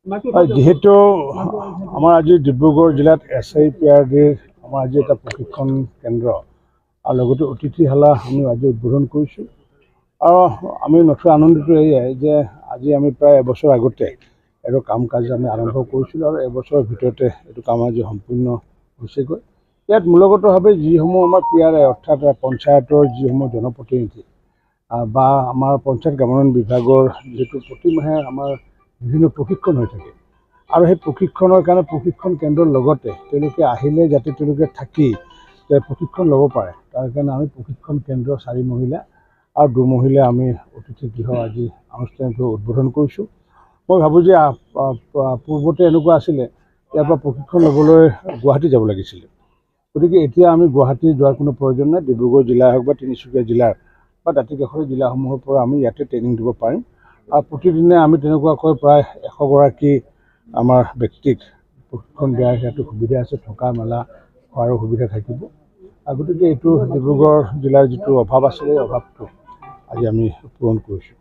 যেহেতু আমাৰ আজি ডিব্ৰুগড় জিলাত SIPRDৰ আমাৰ আজি এটা প্ৰশিক্ষণ কেন্দ্ৰ আৰু লগতে অতিথিশালা আমি আজি উদ্বোধন কৰিছোঁ আৰু আমি নথৈ আনন্দিত এয়াই যে আজি আমি প্ৰায় এবছৰ আগতে এইটো কাম কাজ আমি আৰম্ভ কৰিছিলোঁ আৰু এবছৰৰ ভিতৰতে এইটো কাম আজি সম্পূৰ্ণ হৈছেগৈ। ইয়াত মূলগতভাৱে যিসমূহ আমাৰ PRI অৰ্থাৎ পঞ্চায়তৰ যিসমূহ জনপ্ৰতিনিধি বা আমাৰ পঞ্চায়ত গ্ৰামোন্নয়ন বিভাগৰ যিহেতু প্ৰতিমাহে আমাৰ বিভিন্ন প্ৰশিক্ষণ হৈ থাকে আৰু সেই প্ৰশিক্ষণৰ কাৰণে প্ৰশিক্ষণ কেন্দ্ৰৰ লগতে তেওঁলোকে আহিলে যাতে তেওঁলোকে থাকি প্ৰশিক্ষণ ল'ব পাৰে তাৰ কাৰণে আমি প্ৰশিক্ষণ কেন্দ্ৰ 4 মহিলা আৰু 2 মহিলা আমি অতিথি গৃহ আজি আনুষ্ঠানিকভাৱে উদ্বোধন কৰিছোঁ। মই ভাবোঁ যে পূৰ্বতে এনেকুৱা আছিলে ইয়াৰ পৰা প্ৰশিক্ষণ ল'বলৈ গুৱাহাটী যাব লাগিছিলে, গতিকে এতিয়া আমি গুৱাহাটী যোৱাৰ কোনো প্ৰয়োজন নাই। ডিব্ৰুগড় জিলাই হওক বা তিনিচুকীয়া জিলাৰ বা দাঁতিকাষৰীয়া জিলাসমূহৰ পৰা আমি ইয়াতে ট্ৰেইনিং দিব পাৰিম আৰু প্ৰতিদিনে আমি তেনেকুৱাকৈ প্ৰায় 100 গৰাকী আমাৰ ব্যক্তিক প্ৰশিক্ষণ দিয়াৰ হেতু সুবিধা আছে, থকা মেলা খোৱাৰো সুবিধা থাকিব। গতিকে এইটো ডিব্ৰুগড় জিলাৰ যিটো অভাৱ আছিলে এই অভাৱটো আজি আমি পূৰণ কৰিছোঁ।